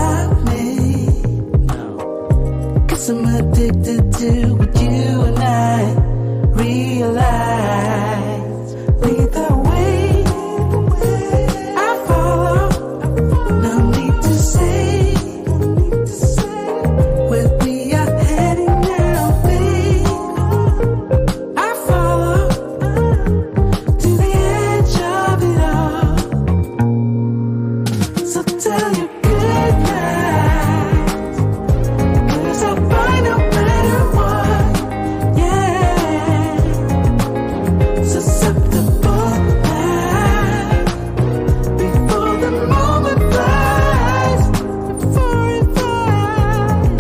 stop me. No. 'Cause I'm addicted to what you and I realize. Lead the way, I follow. No need to say where we are heading now, babe. I follow to the edge of it all. So tell you good night, 'cause I'll find no matter what, yeah. Susceptible now, before the moment flies, before it flies.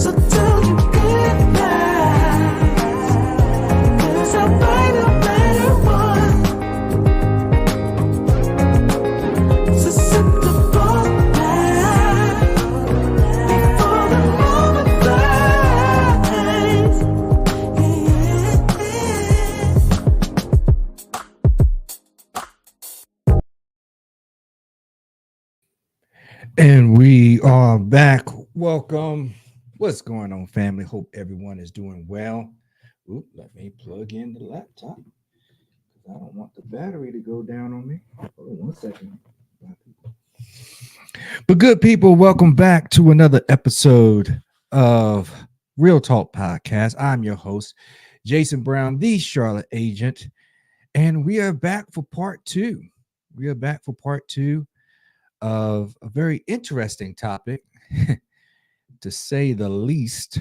So tell you good night, 'cause I'll find no matter what. Susceptible now, before the moment flies. And we are back. Welcome. What's going on, family? Hope everyone is doing well. Oop, let me plug in the laptop because I don't want the battery to go down on me. Hold on one second. But good people, welcome back to another episode of Real Talk Podcast. I'm your host, Jason Brown, the Charlotte agent, and we are back for part two. We are back for part two of a very interesting topic, to say the least.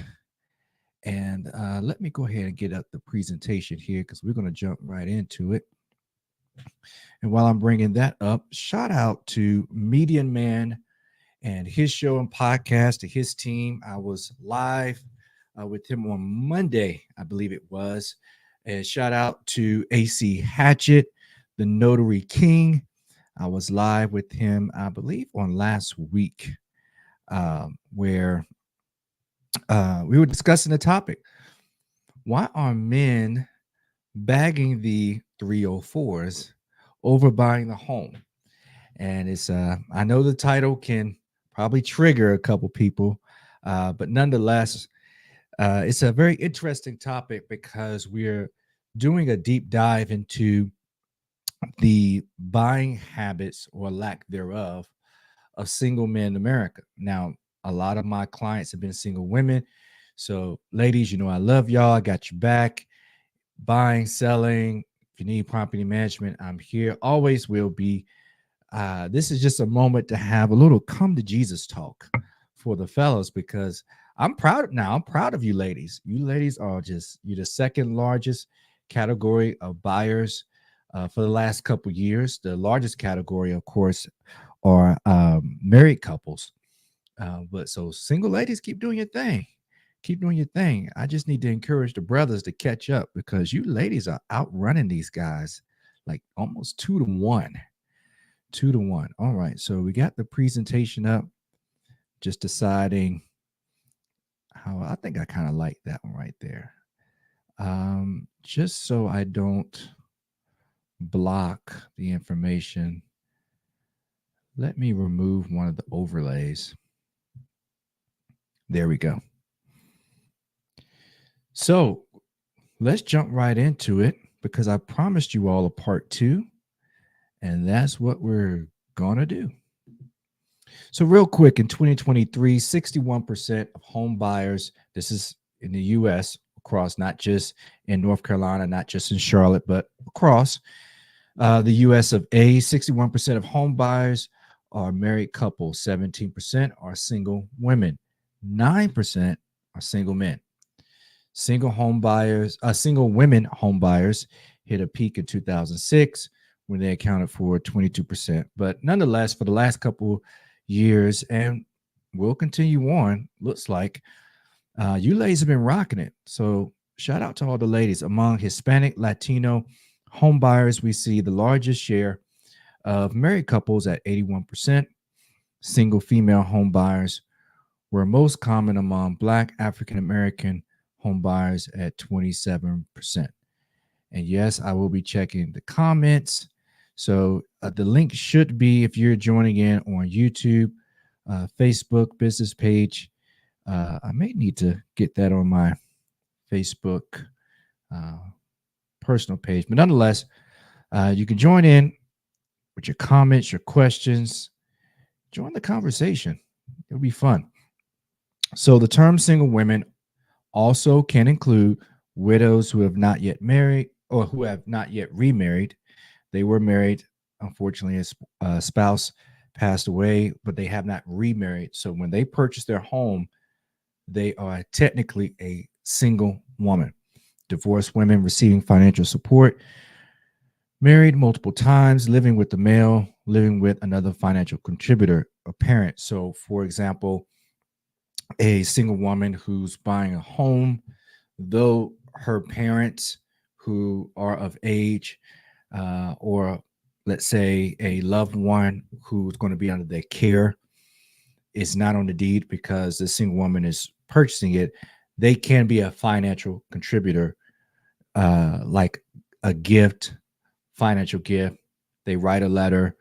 And let me go ahead and get up the presentation here because we're going to jump right into it. And while I'm bringing that up, shout out to Median Man and his show and podcast, to his team. I was live with him on Monday, I believe it was. And shout out to AC Hatchett, the Notary King. I was live with him, I believe, on last week, where we were discussing the topic. Why are men bagging the 304s over buying the home? And it's I know the title can probably trigger a couple people, but nonetheless, it's a very interesting topic because we're doing a deep dive into the buying habits or lack thereof of single men in America. Now, a lot of my clients have been single women. So, ladies, you know, I love y'all. I got your back. Buying, selling, if you need property management, I'm here. Always will be. This is just a moment to have a little come to Jesus talk for the fellas because I'm proud now. I'm proud of you ladies. You ladies are you're the second largest category of buyers for the last couple years. The largest category, of course, are married couples. But so single ladies, keep doing your thing. Keep doing your thing. I just need to encourage the brothers to catch up because you ladies are outrunning these guys like almost 2-1. 2-1. All right. So we got the presentation up. Just deciding how I think I kind of like that one right there. Just so I don't block the information, let me remove one of the overlays. There we go. So let's jump right into it because I promised you all a part two, and that's what we're going to do. So real quick, in 2023, 61% of home buyers, this is in the U.S., across, not just in North Carolina, not just in Charlotte, but across the U.S. of A, 61% of home buyers are married couples, 17% are single women, 9% are single men. Single women home buyers hit a peak in 2006 when they accounted for 22%. But nonetheless, for the last couple years, and will continue on, looks like you ladies have been rocking it. So shout out to all the ladies. Among Hispanic, Latino home buyers, we see the largest share of married couples at 81%. Single female home buyers were most common among Black African American home buyers at 27%. And yes, I will be checking the comments. So the link should be, if you're joining in on YouTube, Facebook business page. I may need to get that on my Facebook uh, personal page, but nonetheless, you can join in with your comments, your questions. Join the conversation. It'll be fun. So, the term single women also can include widows who have not yet married or who have not yet remarried. They were married, unfortunately, a spouse passed away, but they have not remarried. So, when they purchase their home, they are technically a single woman. Divorced women receiving financial support, married multiple times, living with the male, living with another financial contributor, a parent. So, for example, a single woman who's buying a home, though her parents who are of age, or let's say a loved one who's going to be under their care, is not on the deed because the single woman is purchasing it, they can be a financial contributor, like a gift, financial gift. They write a letter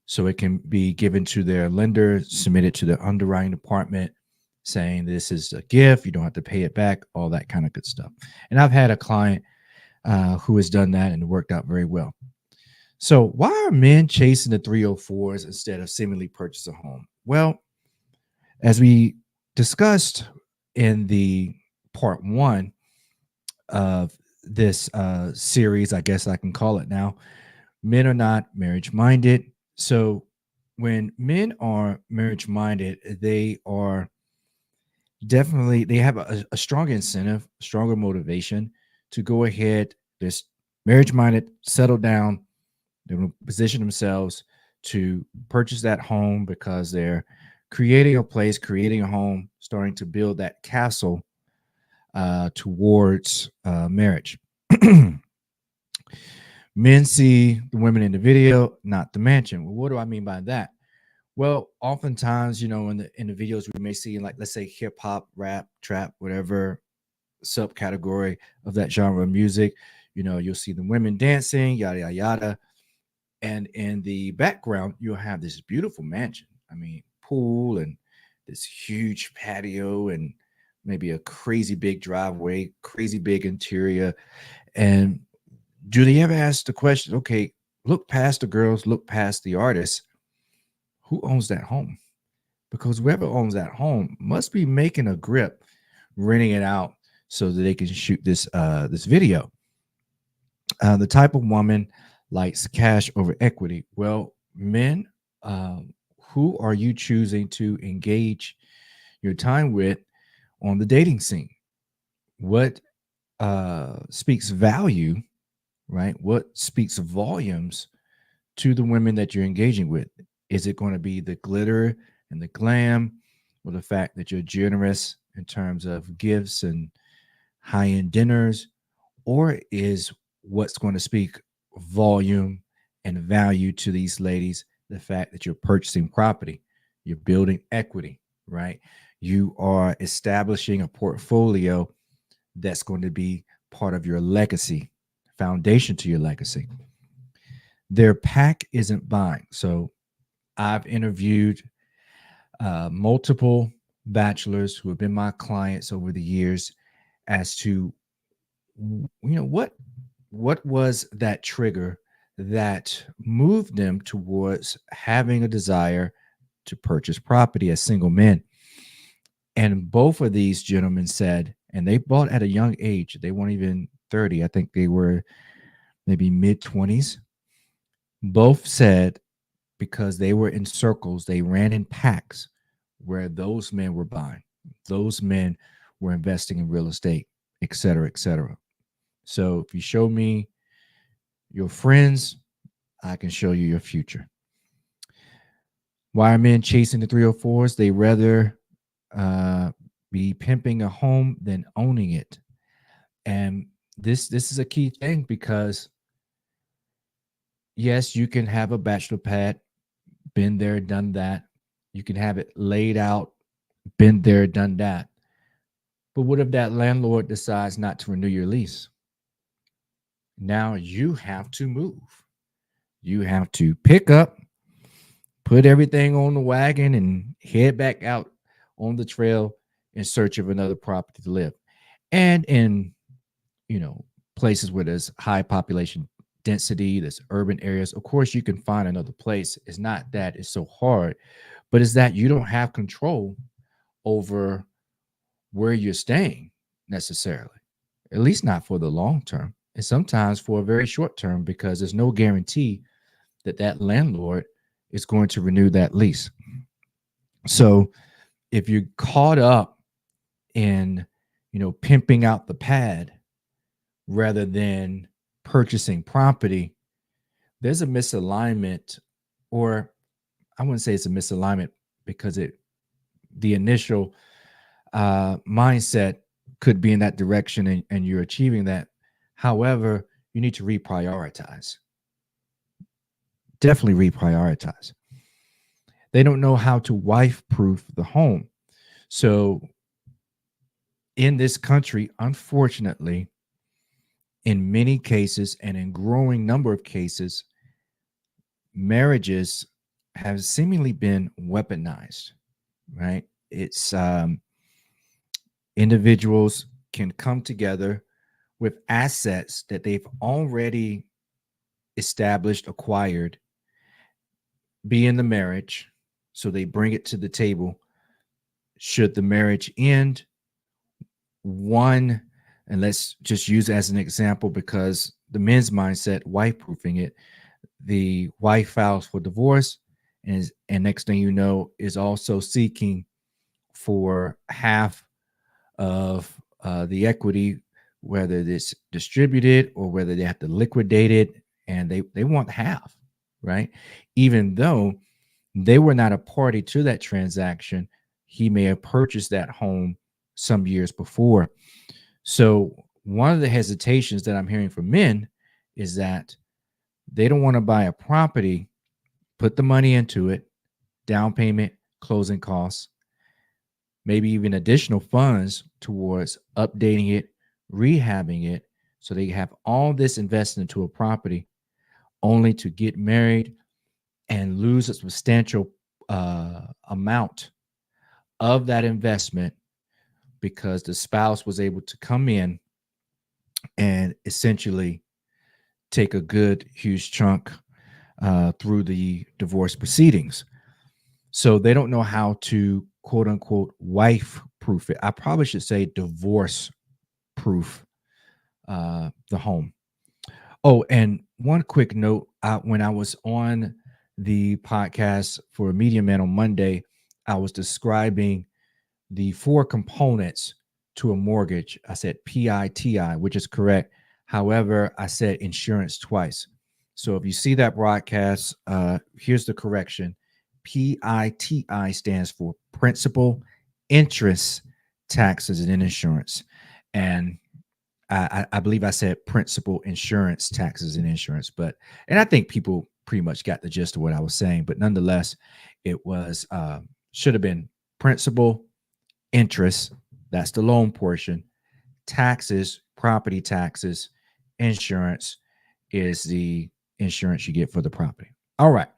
so it can be given to their lender, submitted to the underwriting department, saying this is a gift, you don't have to pay it back, all that kind of good stuff. And I've had a client who has done that and it worked out very well. So, why are men chasing the 304s instead of seemingly purchase a home? Well, as we discussed in the part one of this series, I guess I can call it now, men are not marriage minded. So, when men are marriage minded, they are definitely, they have a stronger incentive, stronger motivation to go ahead. This marriage minded, settle down, they will position themselves to purchase that home because they're creating a place, creating a home, starting to build that castle towards marriage. Men see the women in the video, not the mansion. Well, what do I mean by that? Well, oftentimes, in the videos we may see, like, let's say hip hop, rap, trap, whatever subcategory of that genre of music, you'll see the women dancing, yada yada yada, and in the background you'll have this beautiful mansion. I mean, pool and this huge patio and maybe a crazy big driveway, crazy big interior. And do they ever ask the question, okay, look past the girls, look past the artists, who owns that home? Because whoever owns that home must be making a grip, renting it out so that they can shoot this video. The type of woman likes cash over equity. Well, men, who are you choosing to engage your time with on the dating scene? What speaks value, right? What speaks volumes to the women that you're engaging with? Is it going to be the glitter and the glam, or the fact that you're generous in terms of gifts and high end dinners? Or is what's going to speak volume and value to these ladies the fact that you're purchasing property, you're building equity, right? You are establishing a portfolio that's going to be part of your legacy, foundation to your legacy. Their pack isn't buying. So I've interviewed multiple bachelors who have been my clients over the years as to what was that trigger that moved them towards having a desire to purchase property as single men. And both of these gentlemen said, and they bought at a young age, they weren't even 30, I think they were maybe mid 20s. Both said because they were in circles, they ran in packs where those men were buying, those men were investing in real estate, et cetera, et cetera. So if you show me your friends, I can show you your future. Why are men chasing the 304s? They rather be pimping a home than owning it. And this is a key thing because yes, you can have a bachelor pad, been there, done that. You can have it laid out, been there, done that. But what if that landlord decides not to renew your lease? Now you have to move. You have to pick up put everything on the wagon and head back out on the trail in search of another property to live. And in, you know, places where there's high population density, there's urban areas, of course you can find another place. It's not that it's so hard, but it's that you don't have control over where you're staying necessarily, at least not for the long term. And sometimes for a very short term, because there's no guarantee that that landlord is going to renew that lease. So if you're caught up in, you know, pimping out the pad rather than purchasing property, there's a misalignment, or I wouldn't say it's a misalignment because the initial mindset could be in that direction, and you're achieving that. However, you need to reprioritize. Definitely reprioritize. They don't know how to wife proof the home. So in this country, unfortunately, in many cases and in growing number of cases, marriages have seemingly been weaponized, right? It's individuals can come together with assets that they've already established, acquired, be in the marriage. So they bring it to the table. Should the marriage end, one, and let's just use it as an example because the men's mindset, wife proofing it, the wife files for divorce, and next thing you know, is also seeking for half of the equity, whether it's distributed or whether they have to liquidate it, and they want half, right? Even though they were not a party to that transaction, he may have purchased that home some years before. So one of the hesitations that I'm hearing from men is that they don't want to buy a property, put the money into it, down payment, closing costs, maybe even additional funds towards updating it, rehabbing it. So they have all this invested into a property only to get married and lose a substantial amount of that investment because the spouse was able to come in and essentially take a good, huge chunk through the divorce proceedings. So they don't know how to, quote unquote, wife proof it. I probably should say divorce proof the home. Oh, and one quick note, when I was on the podcast for Media Man on Monday, I was describing the 4 components to a mortgage. I said PITI, which is correct. However, I said insurance twice. So if you see that broadcast, here's the correction. PITI stands for principal, interest, taxes, and insurance. And I believe I said principal, insurance, taxes, and insurance. And I think people pretty much got the gist of what I was saying. But nonetheless, it was should have been principal, interest, that's the loan portion, taxes, property taxes, insurance is the insurance you get for the property. All right.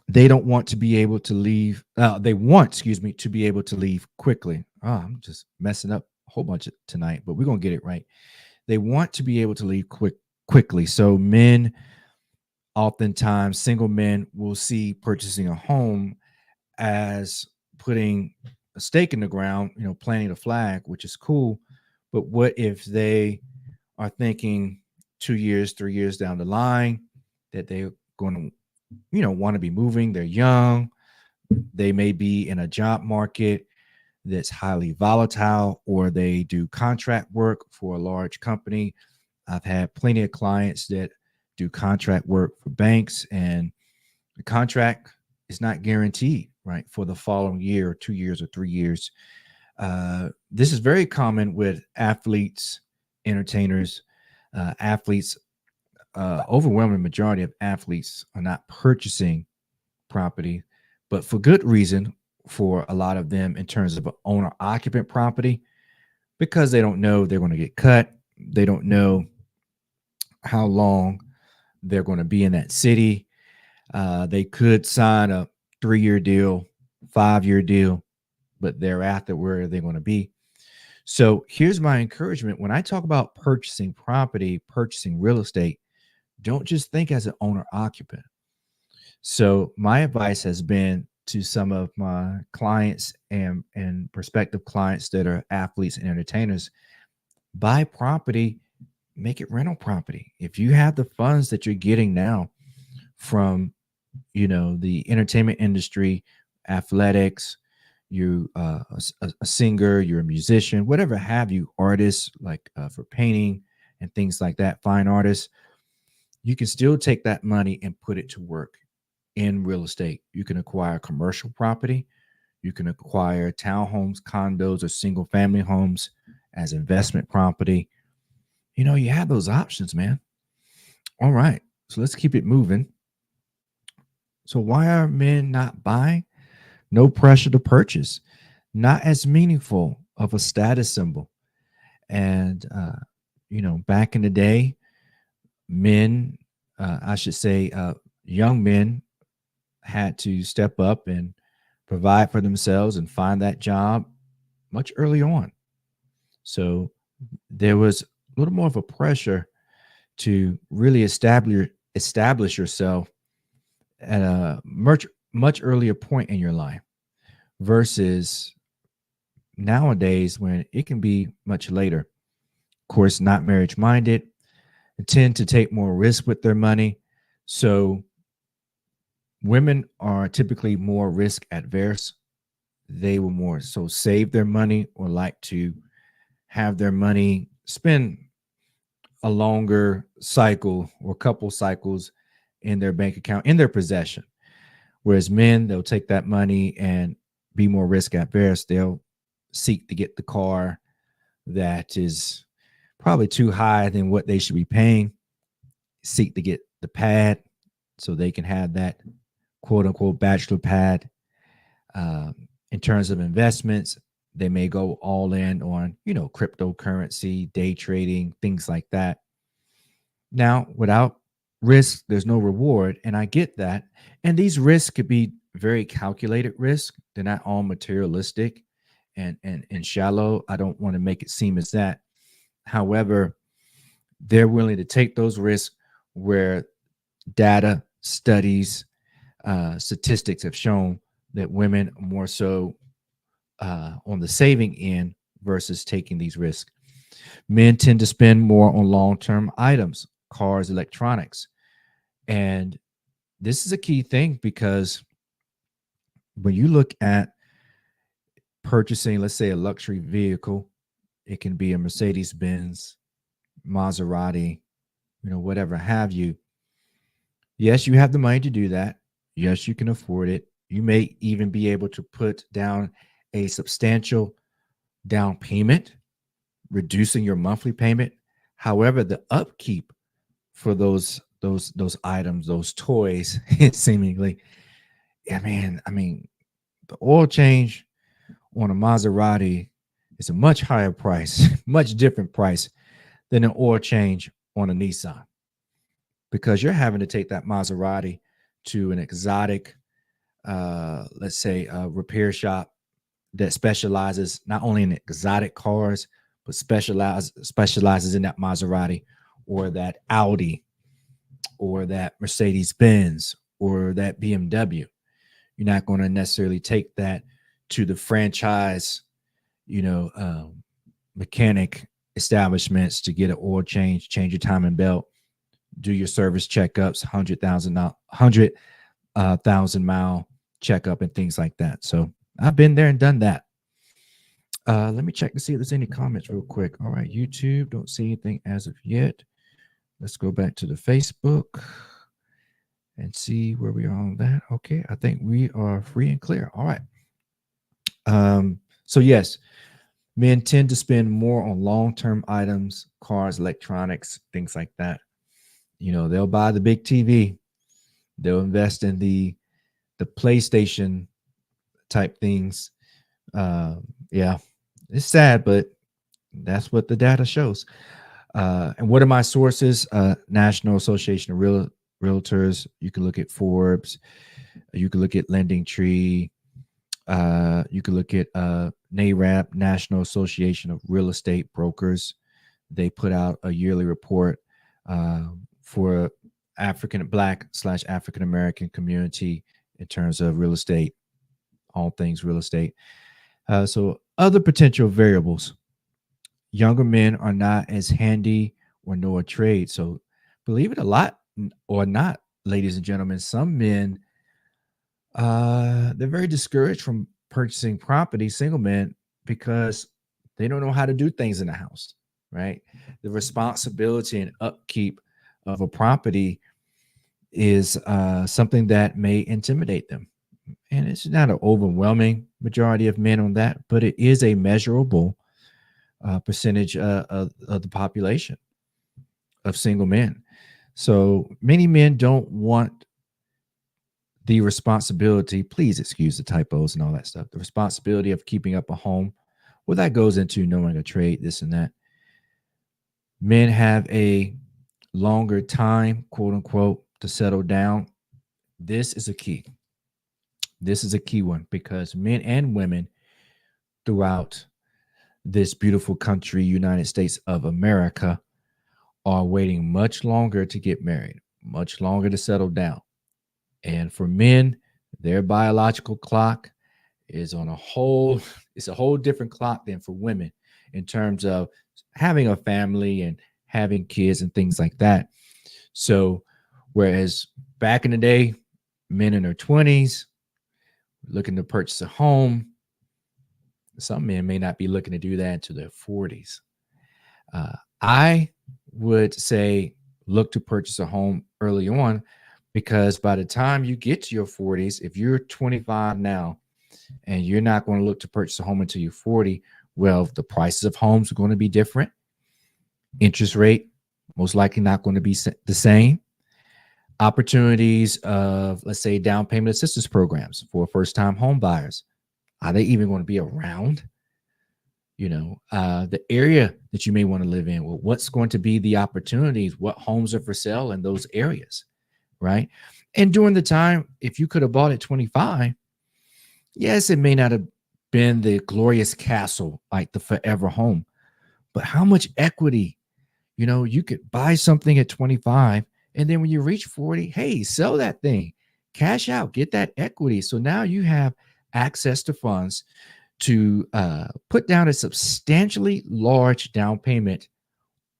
They don't want to be able to leave. They want, to be able to leave quickly. Oh, I'm just messing up a whole bunch tonight, but we're going to get it right. They want to be able to leave quickly. So men, oftentimes single men, will see purchasing a home as putting a stake in the ground, planting a flag, which is cool. But what if they are thinking 2 years, 3 years down the line that they're going to, want to be moving? They're young. They may be in a job market that's highly volatile, or they do contract work for a large company. I've had plenty of clients that do contract work for banks, and the contract is not guaranteed, right, for the following year, or 2 years, or 3 years. This is very common with athletes, entertainers, athletes. Overwhelming majority of athletes are not purchasing property, but for good reason for a lot of them in terms of owner occupant property, because they don't know they're going to get cut. They don't know how long they're going to be in that city. They could sign a 3-year deal, 5-year deal, but thereafter, where are they going to be? So here's my encouragement. When I talk about purchasing property, purchasing real estate, don't just think as an owner occupant. So my advice has been to some of my clients and prospective clients that are athletes and entertainers, buy property, make it rental property. If you have the funds that you're getting now from, the entertainment industry, athletics, you a singer, you're a musician, whatever have you, artists like for painting and things like that, fine artists, you can still take that money and put it to work in real estate. You can acquire commercial property, you can acquire townhomes, condos, or single family homes as investment property. You have those options, man. All right, so let's keep it moving. So why are men not buying? No pressure to purchase, not as meaningful of a status symbol. And, back in the day, men, I should say, young men had to step up and provide for themselves and find that job much early on. So there was a little more of a pressure to really establish yourself at a much earlier point in your life versus nowadays when it can be much later. Of course, not marriage minded, tend to take more risk with their money. So women are typically more risk adverse. They will more so save their money or like to have their money spend a longer cycle or couple cycles in their bank account, in their possession. Whereas men, they'll take that money and be more risk adverse. They'll seek to get the car that is probably too high than what they should be paying, seek to get the pad so they can have that quote unquote bachelor pad. In terms of investments, they may go all in on, cryptocurrency, day trading, things like that. Now, without risk, there's no reward. And I get that. And these risks could be very calculated risk. They're not all materialistic and shallow. I don't want to make it seem as that. However, they're willing to take those risks where data, studies, statistics have shown that women are more so on the saving end versus taking these risks. Men tend to spend more on long-term items, cars, electronics. And this is a key thing because when you look at purchasing, let's say, a luxury vehicle, it can be a Mercedes Benz, Maserati, whatever have you. Yes, you have the money to do that. Yes, you can afford it. You may even be able to put down a substantial down payment, reducing your monthly payment. However, the upkeep for those items, those toys, seemingly, I mean, the oil change on a Maserati is a much higher price, much different price than an oil change on a Nissan, because you're having to take that Maserati to an exotic, let's say, a repair shop that specializes not only in exotic cars, but specializes in that Maserati or that Audi or that Mercedes Benz or that BMW. You're not going to necessarily take that to the franchise, mechanic establishments to get an oil change your timing belt, do your service checkups, 100,000 mile checkup and things like that. So I've been there and done that. Let me check to see if there's any comments real quick. All right, YouTube, don't see anything as of yet. Let's go back to the Facebook and see where we are on that. Okay, I think we are free and clear. All right. So yes, men tend to spend more on long-term items, cars, electronics, things like that. They'll buy the big TV. They'll invest in the PlayStation type things. Yeah, it's sad, but that's what the data shows. And what are my sources? National Association of realtors. You can look at Forbes. You can look at Lending Tree. You can look at NARAB, National Association of Real Estate Brokers. They put out a yearly report for African American community in terms of real estate, all things real estate. So other potential variables: younger men are not as handy or know a trade. So believe it a lot or not, ladies and gentlemen, some men they're very discouraged from purchasing property, single men, because they don't know how to do things in the house, right? The responsibility and upkeep of a property is something that may intimidate them. And it's not an overwhelming majority of men on that, but it is a measurable percentage of the population of single men. So many men don't want the responsibility, please excuse the typos and all that stuff, the responsibility of keeping up a home. Well, that goes into knowing a trade, this and that. Men have a longer time, quote unquote, to settle down. This is a key. This is a key one because men and women throughout this beautiful country, United States of America, are waiting much longer to get married, much longer to settle down. And for men, their biological clock is on a whole, it's a whole different clock than for women in terms of having a family and having kids and things like that. So, whereas back in the day, men in their 20s looking to purchase a home, some men may not be looking to do that until their 40s. I would say look to purchase a home early on because by the time you get to your 40s, if you're 25 now and you're not going to look to purchase a home until you're 40, well, the prices of homes are going to be different. Interest rate most likely not going to be the same. Opportunities of, let's say, down payment assistance programs for first-time home buyers, are they even going to be around? The area that you may want to live in. Well, what's going to be the opportunities? What homes are for sale in those areas, right? And during the time, if you could have bought at 25, yes, it may not have been the glorious castle like the forever home, but how much equity? You could buy something at 25, and then when you reach 40, hey, sell that thing, cash out, get that equity. So now you have access to funds to put down a substantially large down payment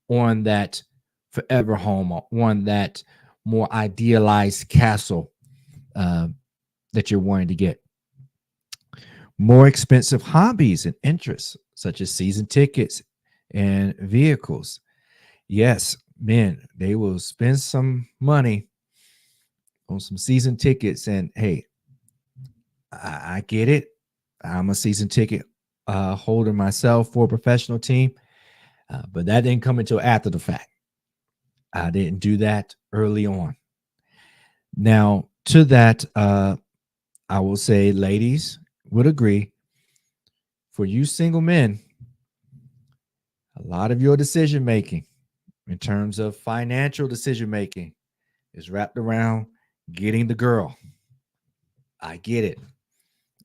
on that forever home, or on that more idealized castle that you're wanting to get. More expensive hobbies and interests, such as season tickets and vehicles. Yes, men, they will spend some money on some season tickets. And hey, I get it. I'm a season ticket holder myself for a professional team, but that didn't come until after the fact. I didn't do that early on. Now, to that, I will say, ladies would agree, for you single men, a lot of your decision making in terms of financial decision making is wrapped around getting the girl. I get it.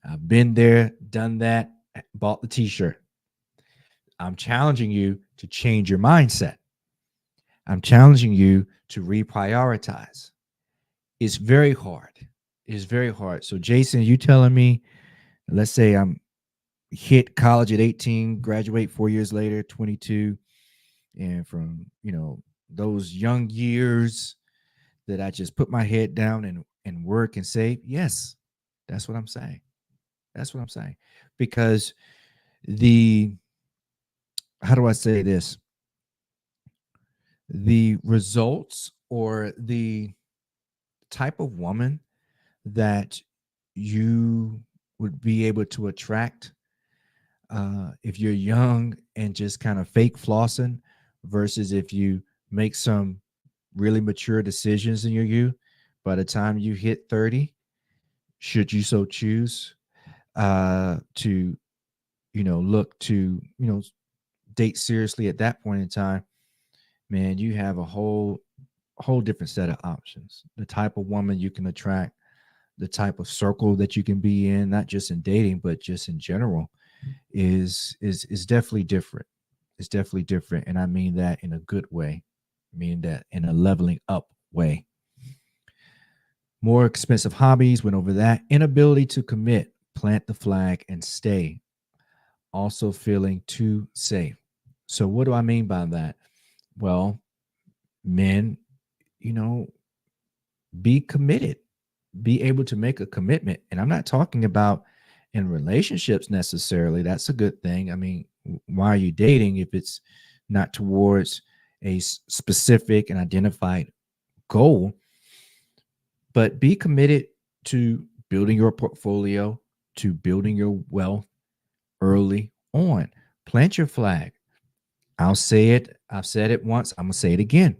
I've been there, done that, bought the t-shirt. I'm challenging you to change your mindset. I'm challenging you to reprioritize. It's very hard. It's very hard. So, Jason, you telling me, let's say I'm hit college at 18, graduate 4 years later, 22, and from, those young years that I just put my head down and work and save. Yes, that's what I'm saying. That's what I'm saying. Because how do I say this? The results or the type of woman that you would be able to attract if you're young and just kind of fake flossing versus if you make some really mature decisions in your youth, by the time you hit 30, should you so choose to, look to, date seriously at that point in time, man, you have a whole whole different set of options. The type of woman you can attract, the type of circle that you can be in, not just in dating, but just in general, is definitely different. It's definitely different. And I mean that in a good way, I mean that in a leveling up way. More expensive hobbies, went over that. Inability to commit, plant the flag, and stay. Also feeling too safe. So, what do I mean by that? Well, men, you know, be committed, be able to make a commitment. And I'm not talking about in relationships necessarily. That's a good thing. I mean, why are you dating if it's not towards a specific and identified goal? But be committed to building your portfolio, to building your wealth early on. Plant your flag. I'll say it. I've said it once. I'm going to say it again.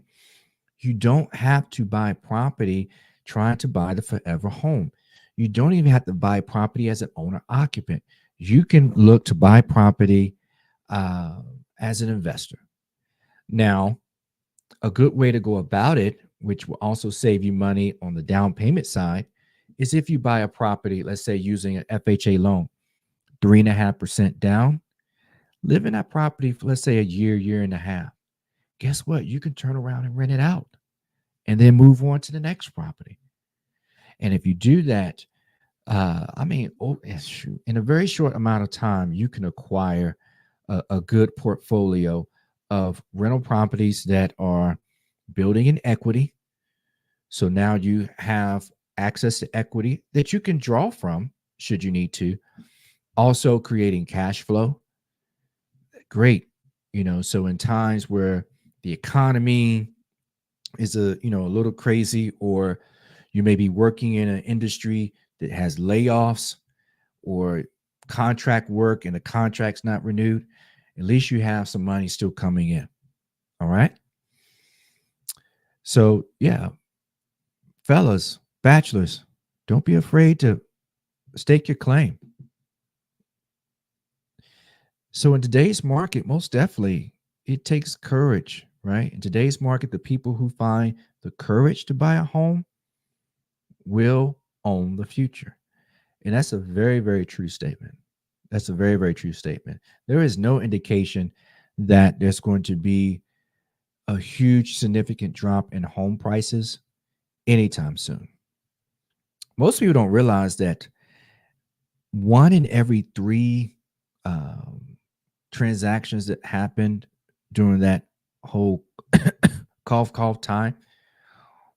You don't have to buy property trying to buy the forever home. You don't even have to buy property as an owner occupant. You can look to buy property as an investor. Now, a good way to go about it, which will also save you money on the down payment side, is if you buy a property, let's say using an FHA loan, 3.5% down, live in that property for, let's say, a year, year and a half. Guess what? You can turn around and rent it out and then move on to the next property. And if you do that, in a very short amount of time, you can acquire a good portfolio of rental properties that are building in equity. So now you have access to equity that you can draw from should you need to. Also creating cash flow. Great. So in times where the economy is a little crazy, or you may be working in an industry that has layoffs or contract work and the contract's not renewed, at least you have some money still coming in. All right. So yeah, fellas, bachelors, don't be afraid to stake your claim. So in today's market, most definitely, it takes courage, right? In today's market, the people who find the courage to buy a home will own the future. And that's a very, very true statement. That's a very, very true statement. There is no indication that there's going to be a huge, significant drop in home prices anytime soon. Most people don't realize that 1 in every 3 transactions that happened during that whole cough time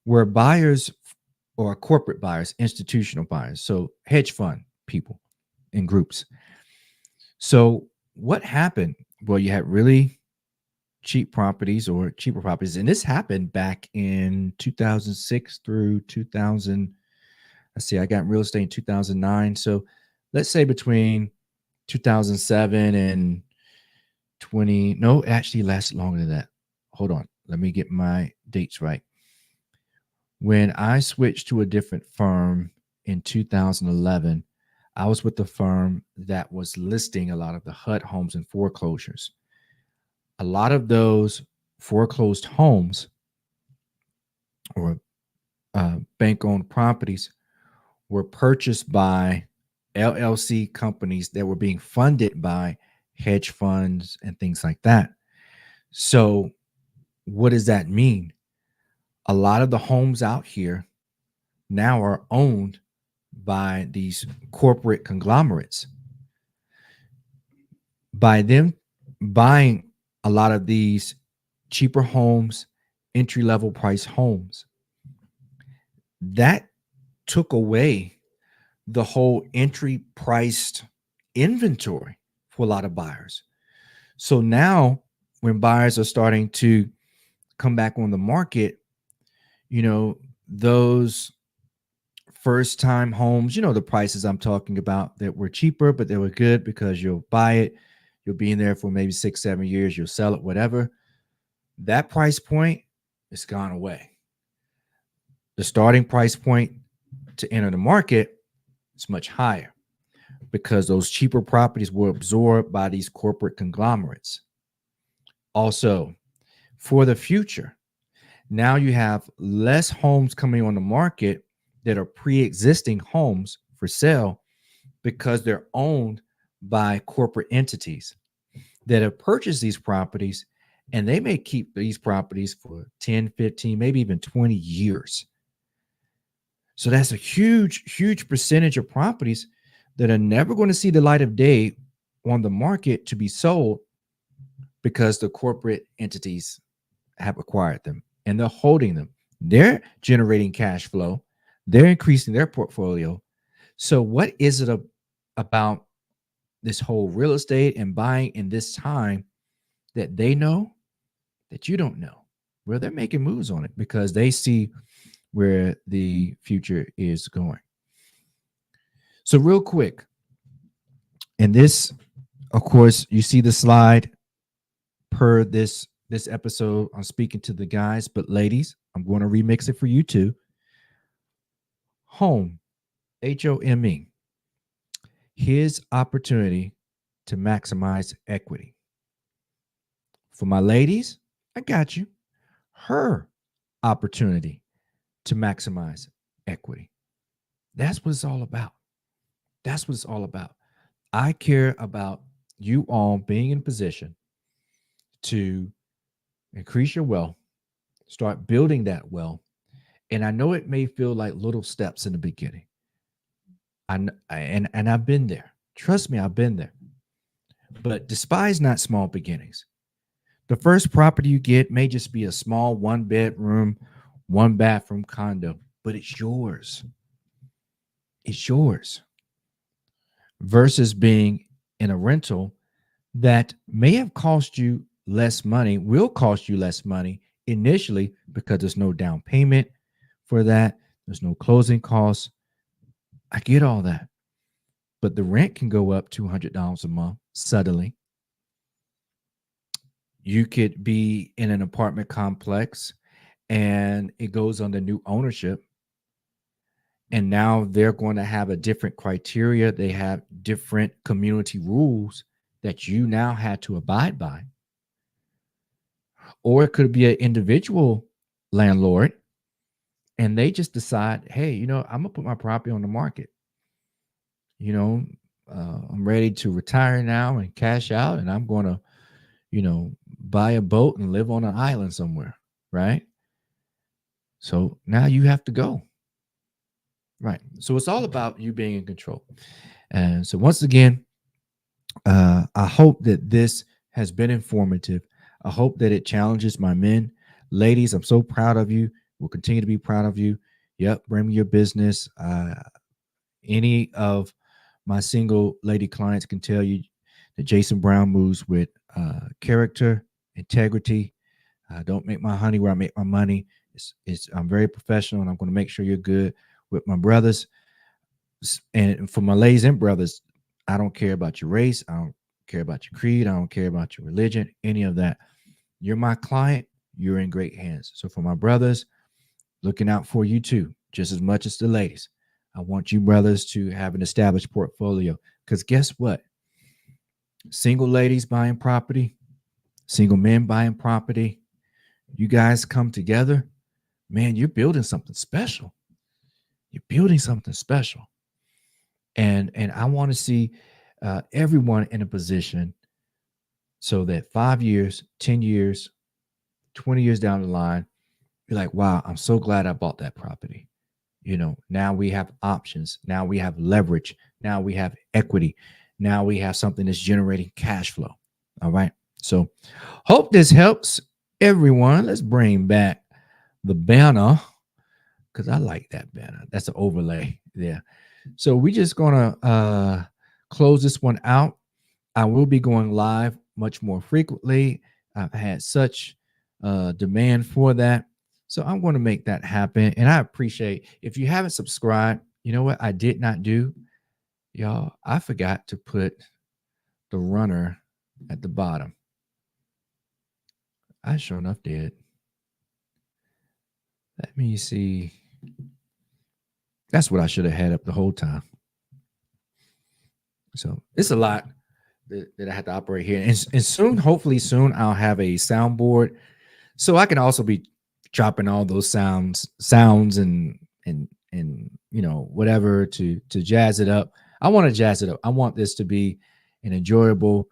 were buyers or corporate buyers, institutional buyers, so hedge fund people in groups. So what happened? Well, you had really cheap properties or cheaper properties, and this happened back in 2006 through 2000. Let's see, I got real estate in 2009. So let's say between 2007 and 20. No, it actually lasted longer than that. Hold on. Let me get my dates right. When I switched to a different firm in 2011, I was with the firm that was listing a lot of the HUD homes and foreclosures. A lot of those foreclosed homes or bank-owned properties were purchased by LLC companies that were being funded by hedge funds and things like that. So what does that mean? A lot of the homes out here now are owned by these corporate conglomerates. By them buying a lot of these cheaper homes, entry-level price homes, that took away the whole entry priced inventory for a lot of buyers. So now when buyers are starting to come back on the market, those first time homes, the prices I'm talking about that were cheaper, but they were good because you'll buy it, you'll be in there for maybe 6-7 years, you'll sell it, whatever. That price point is gone away. The starting price point to enter the market is much higher because those cheaper properties were absorbed by these corporate conglomerates. Also, for the future, Now you have less homes coming on the market that are pre-existing homes for sale because they're owned by corporate entities that have purchased these properties, and they may keep these properties for 10, 15, maybe even 20 years. So that's a huge percentage of properties that are never going to see the light of day on the market to be sold because the corporate entities have acquired them and they're holding them. They're generating cash flow, they're increasing their portfolio. So, what is it about this whole real estate and buying in this time that they know that you don't know? Well, they're making moves on it because they see where the future is going. So, real quick, and this, of course, you see the slide per this episode. I'm speaking to the guys, but ladies, I'm going to remix it for you too. Home, HOME, his opportunity to maximize equity. For my ladies, I got you. Her opportunity to maximize equity. That's what it's all about. That's what it's all about. I care about you all being in position to increase your wealth, start building that wealth. And I know it may feel like little steps in the beginning. And I've been there. Trust me, I've been there. But despise not small beginnings. The first property you get may just be a small 1 bedroom, 1 bathroom condo, but it's yours. It's yours. Versus being in a rental that may have cost you less money, will cost you less money initially because there's no down payment for that. There's no closing costs. I get all that. But the rent can go up $200 a month suddenly. You could be in an apartment complex and it goes under new ownership. And now they're going to have a different criteria. They have different community rules that you now had to abide by. Or it could be an individual landlord and they just decide, hey, I'm going to put my property on the market. I'm ready to retire now and cash out, and I'm going to, buy a boat and live on an island somewhere, right? So now you have to go. Right. So it's all about you being in control. And so once again, I hope that this has been informative. I hope that it challenges my men. Ladies, I'm so proud of you. We'll continue to be proud of you. Yep, bring me your business. Any of my single lady clients can tell you that Jason Brown moves with character, integrity. Don't make my honey where I make my money. I'm very professional, and I'm going to make sure you're good with my brothers. And for my ladies and brothers, I don't care about your race. I don't care about your creed. I don't care about your religion, any of that. You're my client. You're in great hands. So for my brothers, looking out for you too, just as much as the ladies. I want you brothers to have an established portfolio, because guess what? Single ladies buying property, single men buying property, you guys come together, man, you're building something special. You're building something special. And I want to see everyone in a position so that 5 years, 10 years, 20 years down the line, you're like, wow, I'm so glad I bought that property. Now we have options. Now we have leverage. Now we have equity. Now we have something that's generating cash flow. All right. So hope this helps everyone. Let's bring back the banner, because I like that banner. That's an overlay there. So we're just going to close this one out. I will be going live much more frequently. I've had such demand for that. So I'm going to make that happen. And I appreciate, if you haven't subscribed, you know what I did not do? Y'all, I forgot to put the runner at the bottom. I sure enough did. Let me see. That's what I should have had up the whole time. So it's a lot that I have to operate here. And soon, hopefully soon, I'll have a soundboard so I can also be dropping all those sounds and whatever to jazz it up. I want to jazz it up. I want this to be an enjoyable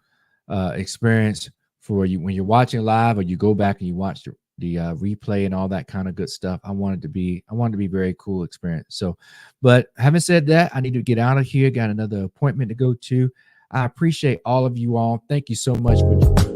experience for you when you're watching live, or you go back and you watch the replay and all that kind of good stuff. I want it to be very cool experience. So, but having said that, I need to get out of here. Got another appointment to go to. I appreciate all of you all. Thank you so much for